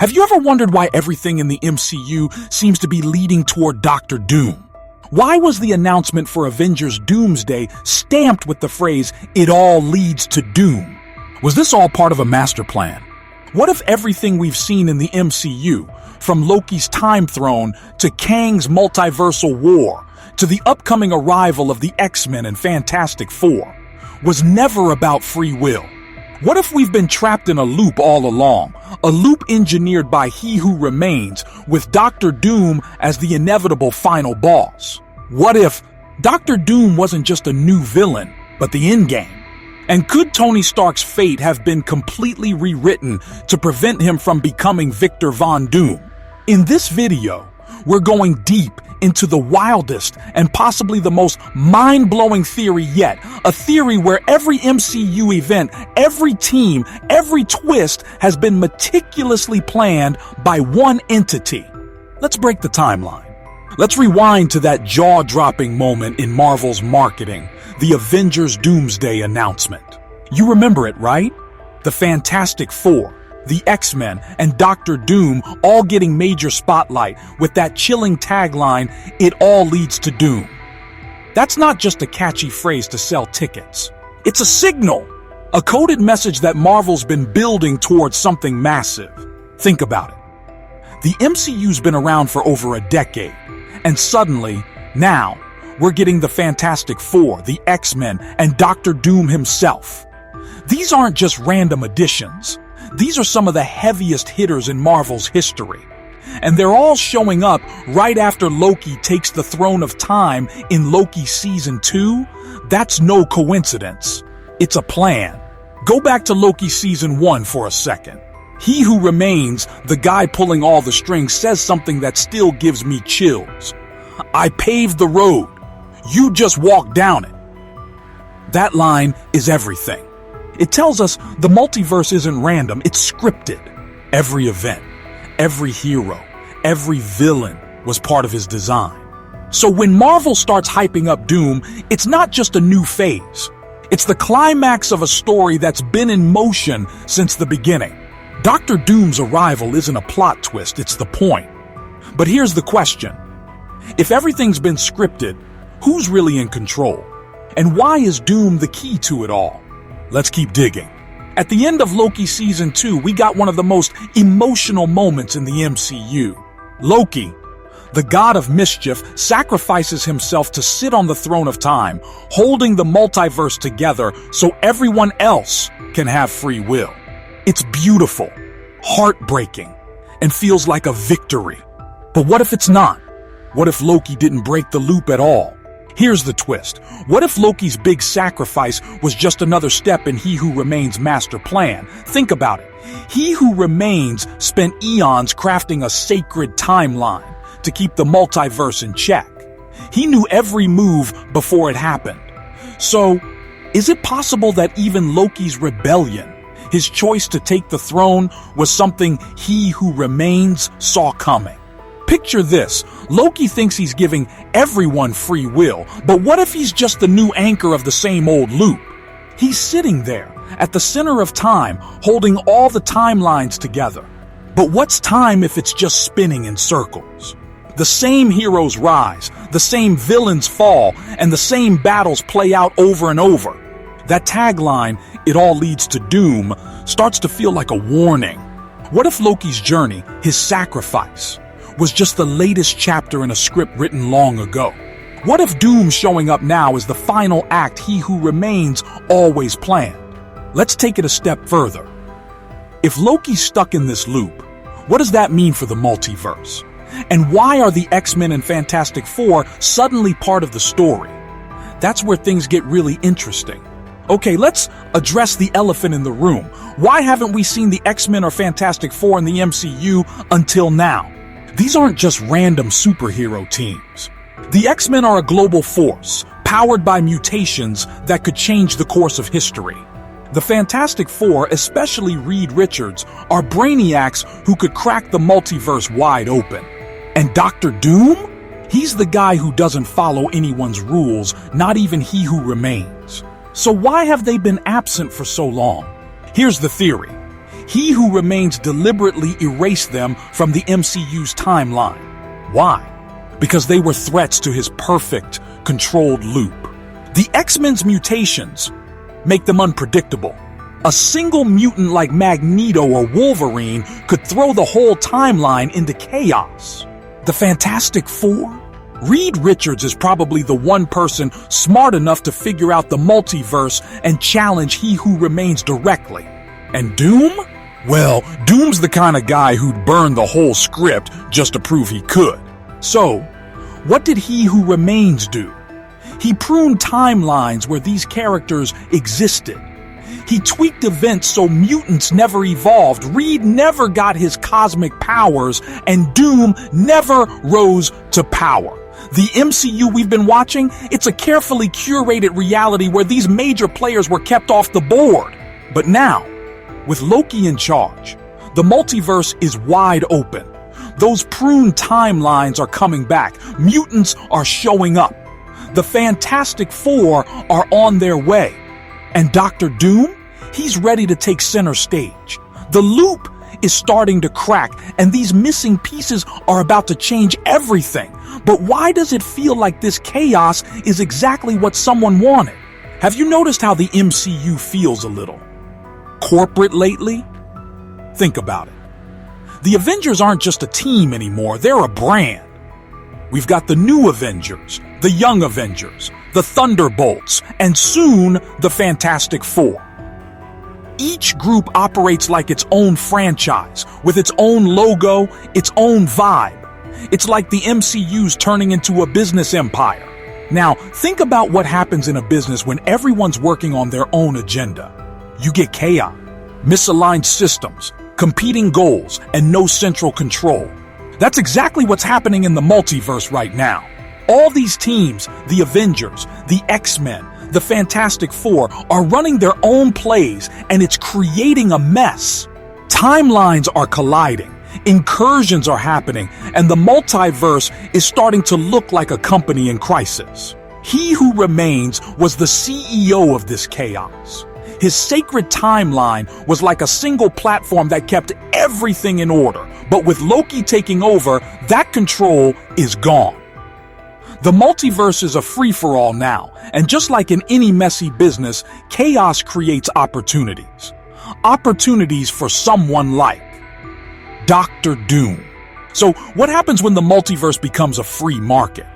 Have you ever wondered why everything in the MCU seems to be leading toward Doctor Doom? Why was the announcement for Avengers Doomsday stamped with the phrase, "It all leads to Doom"? Was this all part of a master plan? What if everything we've seen in the MCU, from Loki's time throne to Kang's multiversal war, to the upcoming arrival of the X-Men and Fantastic Four, was never about free will? What if we've been trapped in a loop all along, a loop engineered by He Who Remains, with Doctor Doom as the inevitable final boss? What if Doctor Doom wasn't just a new villain, but the endgame? And could Tony Stark's fate have been completely rewritten to prevent him from becoming Victor Von Doom? In this video, we're going deep into the wildest and possibly the most mind-blowing theory yet, a theory where every MCU event, every team, every twist has been meticulously planned by one entity. Let's break the timeline. Let's rewind to that jaw-dropping moment in Marvel's marketing, the Avengers Doomsday announcement. You remember it, right? The Fantastic Four, the X-Men, and Doctor Doom all getting major spotlight with that chilling tagline, "It all leads to Doom." That's not just a catchy phrase to sell tickets. It's a signal, a coded message that Marvel's been building towards something massive. Think about it. The MCU's been around for over a decade, and suddenly, now, we're getting the Fantastic Four, the X-Men, and Doctor Doom himself. These aren't just random additions. These are some of the heaviest hitters in Marvel's history. And they're all showing up right after Loki takes the throne of time in Loki Season 2. That's no coincidence. It's a plan. Go back to Loki Season 1 for a second. He Who Remains, the guy pulling all the strings, says something that still gives me chills. "I paved the road. You just walk down it." That line is everything. It tells us the multiverse isn't random, it's scripted. Every event, every hero, every villain was part of his design. So when Marvel starts hyping up Doom, it's not just a new phase. It's the climax of a story that's been in motion since the beginning. Doctor Doom's arrival isn't a plot twist, it's the point. But here's the question. If everything's been scripted, who's really in control? And why is Doom the key to it all? Let's keep digging. At the end of Loki Season 2, we got one of the most emotional moments in the MCU. Loki, the god of mischief, sacrifices himself to sit on the throne of time, holding the multiverse together so everyone else can have free will. It's beautiful, heartbreaking, and feels like a victory. But what if it's not? What if Loki didn't break the loop at all? Here's the twist. What if Loki's big sacrifice was just another step in He Who Remains' master plan? Think about it. He Who Remains spent eons crafting a sacred timeline to keep the multiverse in check. He knew every move before it happened. So, is it possible that even Loki's rebellion, his choice to take the throne, was something He Who Remains saw coming? Picture this. Loki thinks he's giving everyone free will, but what if he's just the new anchor of the same old loop? He's sitting there, at the center of time, holding all the timelines together. But what's time if it's just spinning in circles? The same heroes rise, the same villains fall, and the same battles play out over and over. That tagline, "It all leads to Doom," starts to feel like a warning. What if Loki's journey, his sacrifice, was just the latest chapter in a script written long ago? What if Doom showing up now is the final act He Who Remains always planned? Let's take it a step further. If Loki's stuck in this loop, what does that mean for the multiverse? And why are the X-Men and Fantastic Four suddenly part of the story? That's where things get really interesting. Okay, let's address the elephant in the room. Why haven't we seen the X-Men or Fantastic Four in the MCU until now? These aren't just random superhero teams. The X-Men are a global force, powered by mutations that could change the course of history. The Fantastic Four, especially Reed Richards, are brainiacs who could crack the multiverse wide open. And Doctor Doom? He's the guy who doesn't follow anyone's rules, not even He Who Remains. So why have they been absent for so long? Here's the theory. He Who Remains deliberately erased them from the MCU's timeline. Why? Because they were threats to his perfect, controlled loop. The X-Men's mutations make them unpredictable. A single mutant like Magneto or Wolverine could throw the whole timeline into chaos. The Fantastic Four? Reed Richards is probably the one person smart enough to figure out the multiverse and challenge He Who Remains directly. And Doom? Well, Doom's the kind of guy who'd burn the whole script just to prove he could. So, what did He Who Remains do? He pruned timelines where these characters existed. He tweaked events so mutants never evolved, Reed never got his cosmic powers, and Doom never rose to power. The MCU we've been watching, it's a carefully curated reality where these major players were kept off the board. But now, with Loki in charge, the multiverse is wide open. Those pruned timelines are coming back. Mutants are showing up. The Fantastic Four are on their way. And Dr. Doom? He's ready to take center stage. The loop is starting to crack, and these missing pieces are about to change everything. But why does it feel like this chaos is exactly what someone wanted? Have you noticed how the MCU feels a little corporate lately? Think about it. The Avengers aren't just a team anymore, they're a brand. We've got the new Avengers, the Young Avengers, the Thunderbolts, and soon the Fantastic Four. Each group operates like its own franchise, with its own logo, its own vibe. It's like the MCU's turning into a business empire. Now, think about what happens in a business when everyone's working on their own agenda. You get chaos, misaligned systems, competing goals, and no central control. That's exactly what's happening in the multiverse right now. All these teams, the Avengers, the X-Men, the Fantastic Four, are running their own plays, and it's creating a mess. Timelines are colliding, incursions are happening, and the multiverse is starting to look like a company in crisis. He Who Remains was the CEO of this chaos. His sacred timeline was like a single platform that kept everything in order, but with Loki taking over, that control is gone. The multiverse is a free-for-all now, and just like in any messy business, chaos creates opportunities. Opportunities for someone like Dr. Doom. So what happens when the multiverse becomes a free market?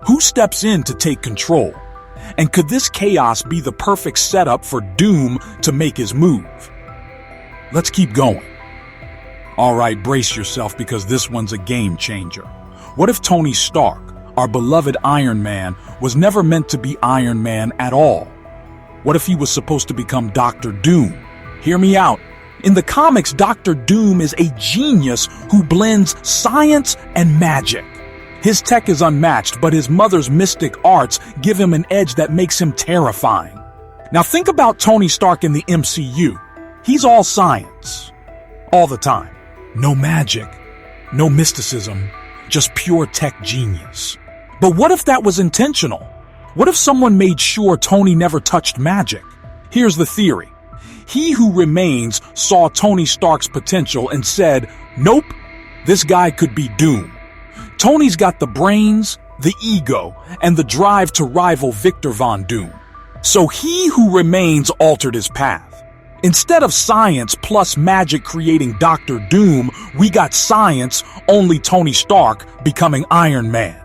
Who steps in to take control? And could this chaos be the perfect setup for Doom to make his move? Let's keep going. All right, brace yourself because this one's a game changer. What if Tony Stark, our beloved Iron Man, was never meant to be Iron Man at all? What if he was supposed to become Dr. Doom? Hear me out. In the comics, Dr. Doom is a genius who blends science and magic. His tech is unmatched, but his mother's mystic arts give him an edge that makes him terrifying. Now think about Tony Stark in the MCU. He's all science. All the time. No magic. No mysticism. Just pure tech genius. But what if that was intentional? What if someone made sure Tony never touched magic? Here's the theory. He Who Remains saw Tony Stark's potential and said, nope, this guy could be Doom. Tony's got the brains, the ego, and the drive to rival Victor Von Doom. So He Who Remains altered his path. Instead of science plus magic creating Dr. Doom, we got science, only Tony Stark becoming Iron Man.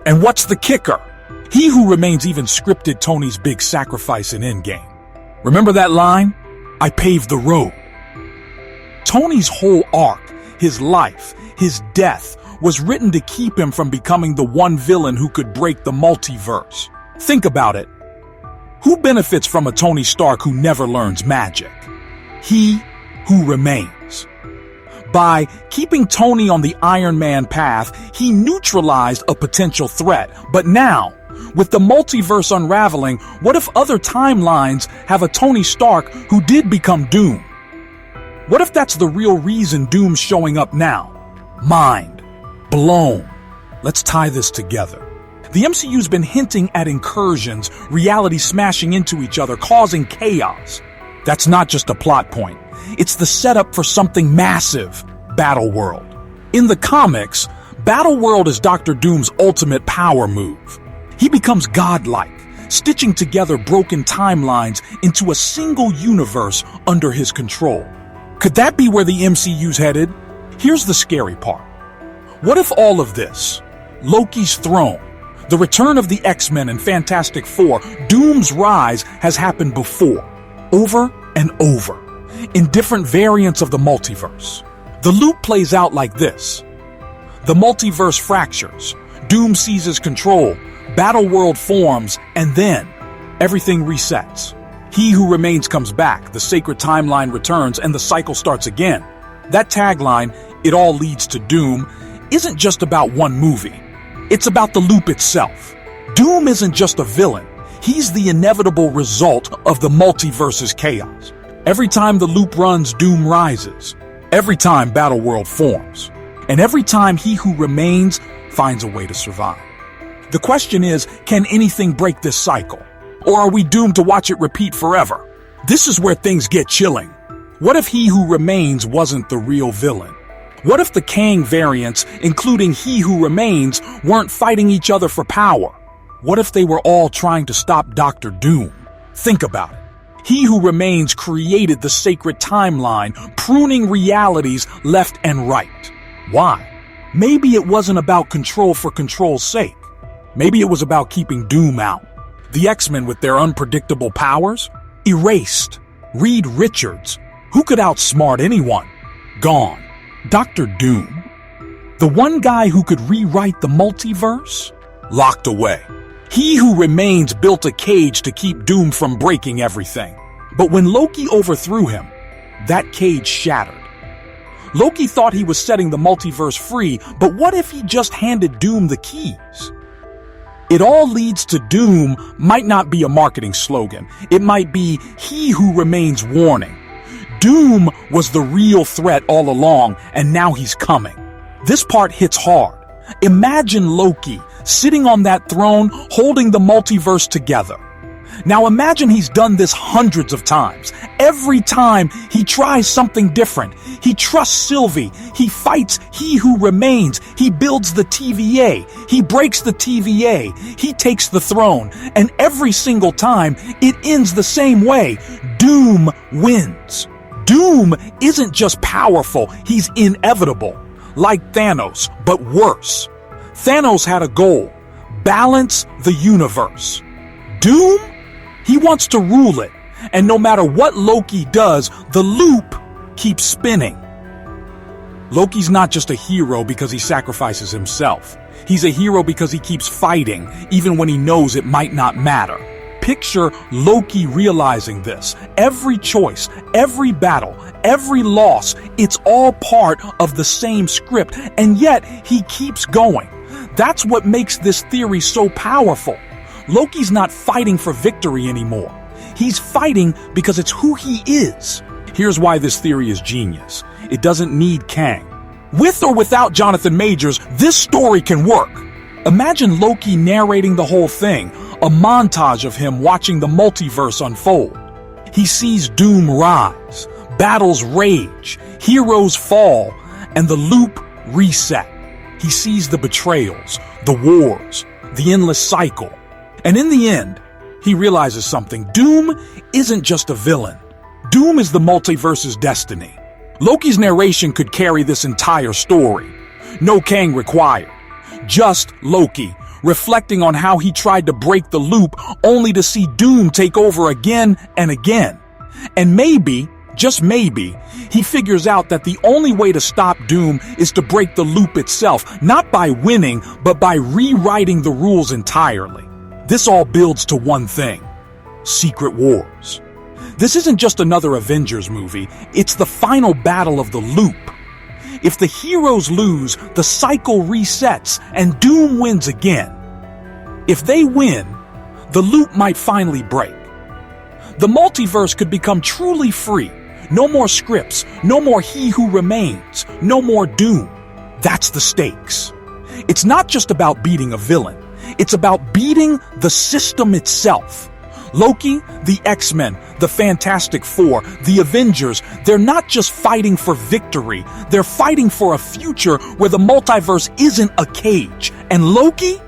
And what's the kicker? He Who Remains even scripted Tony's big sacrifice in Endgame. Remember that line? I paved the road. Tony's whole arc, his life, his death, was written to keep him from becoming the one villain who could break the multiverse. Think about it. Who benefits from a Tony Stark who never learns magic? He Who Remains. By keeping Tony on the Iron Man path, he neutralized a potential threat. But now, with the multiverse unraveling, what if other timelines have a Tony Stark who did become Doom? What if that's the real reason Doom's showing up now? Mind blown. Let's tie this together. The MCU's been hinting at incursions, reality smashing into each other, causing chaos. That's not just a plot point. It's the setup for something massive, Battleworld. In the comics, Battleworld is Doctor Doom's ultimate power move. He becomes godlike, stitching together broken timelines into a single universe under his control. Could that be where the MCU's headed? Here's the scary part. What if all of this, Loki's throne, the return of the X-Men and Fantastic Four, Doom's rise, has happened before, over and over, in different variants of the multiverse? The loop plays out like this. The multiverse fractures, Doom seizes control, Battleworld forms, and then everything resets. He who remains comes back, the sacred timeline returns, and the cycle starts again. That tagline, "It all leads to Doom," isn't just about one movie. It's about the loop itself. Doom isn't just a villain. He's the inevitable result of the multiverse's chaos. Every time the loop runs, Doom rises. Every time Battleworld forms. And every time he who remains finds a way to survive. The question is, can anything break this cycle? Or are we doomed to watch it repeat forever? This is where things get chilling. What if he who remains wasn't the real villain? What if the Kang variants, including he who remains, weren't fighting each other for power? What if they were all trying to stop Doctor Doom? Think about it. He who remains created the sacred timeline, pruning realities left and right. Why? Maybe it wasn't about control for control's sake. Maybe it was about keeping Doom out. The X-Men with their unpredictable powers? Erased. Reed Richards. Who could outsmart anyone? Gone. Dr. Doom. The one guy who could rewrite the multiverse? Locked away. He who remains built a cage to keep Doom from breaking everything. But when Loki overthrew him, that cage shattered. Loki thought he was setting the multiverse free, but what if he just handed Doom the keys? "It all leads to Doom" might not be a marketing slogan. It might be "He who remains" warning. Doom was the real threat all along, and now he's coming. This part hits hard. Imagine Loki sitting on that throne, holding the multiverse together. Now imagine he's done this hundreds of times. Every time he tries something different. He trusts Sylvie. He fights he who remains. He builds the TVA. He breaks the TVA. He takes the throne. And every single time, it ends the same way. Doom wins. Doom isn't just powerful, he's inevitable. Like Thanos, but worse. Thanos had a goal: balance the universe. Doom? He wants to rule it, and no matter what Loki does, the loop keeps spinning. Loki's not just a hero because he sacrifices himself. He's a hero because he keeps fighting, even when he knows it might not matter. Picture Loki realizing this. Every choice, every battle, every loss, it's all part of the same script, and yet he keeps going. That's what makes this theory so powerful. Loki's not fighting for victory anymore. He's fighting because it's who he is. Here's why this theory is genius. It doesn't need Kang. With or without Jonathan Majors, this story can work. Imagine Loki narrating the whole thing, a montage of him watching the multiverse unfold. He sees Doom rise, battles rage, heroes fall, and the loop reset. He sees the betrayals, the wars, the endless cycle. And in the end, he realizes something. Doom isn't just a villain. Doom is the multiverse's destiny. Loki's narration could carry this entire story. No Kang required. Just Loki, reflecting on how he tried to break the loop only to see Doom take over again and again. And maybe, just maybe, he figures out that the only way to stop Doom is to break the loop itself, not by winning, but by rewriting the rules entirely. This all builds to one thing: Secret Wars. This isn't just another Avengers movie, it's the final battle of the loop. If the heroes lose, the cycle resets and Doom wins again. If they win, the loop might finally break. The multiverse could become truly free. No more scripts, no more He Who Remains, no more Doom. That's the stakes. It's not just about beating a villain. It's about beating the system itself. Loki, the X-Men, the Fantastic Four, the Avengers, they're not just fighting for victory, they're fighting for a future where the multiverse isn't a cage. And Loki?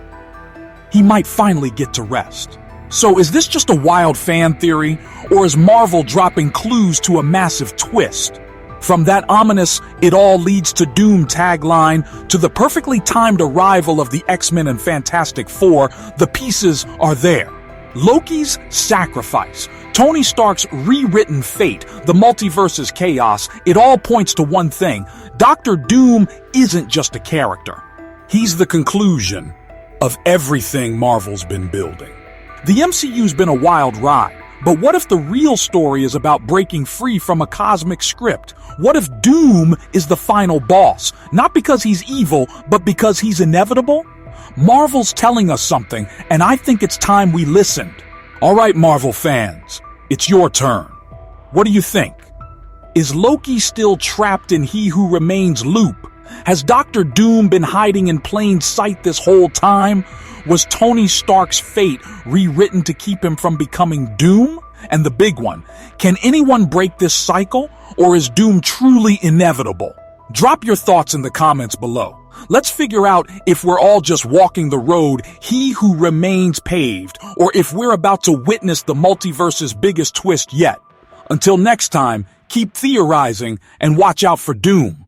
He might finally get to rest. So is this just a wild fan theory, or is Marvel dropping clues to a massive twist? From that ominous "it all leads to doom" tagline to the perfectly timed arrival of the X-Men and Fantastic Four, the pieces are there. Loki's sacrifice, Tony Stark's rewritten fate, the multiverse's chaos, it all points to one thing. Dr. Doom isn't just a character. He's the conclusion of everything Marvel's been building. The MCU's been a wild ride, but what if the real story is about breaking free from a cosmic script? What if Doom is the final boss, not because he's evil, but because he's inevitable? Marvel's telling us something, and I think it's time we listened. All right, Marvel fans, it's your turn. What do you think? Is Loki still trapped in He Who Remains loop? Has Dr. Doom been hiding in plain sight this whole time? Was Tony Stark's fate rewritten to keep him from becoming Doom? And the big one, can anyone break this cycle, or is Doom truly inevitable? Drop your thoughts in the comments below. Let's figure out if we're all just walking the road He Who Remains paved, or if we're about to witness the multiverse's biggest twist yet. Until next time, keep theorizing and watch out for Doom.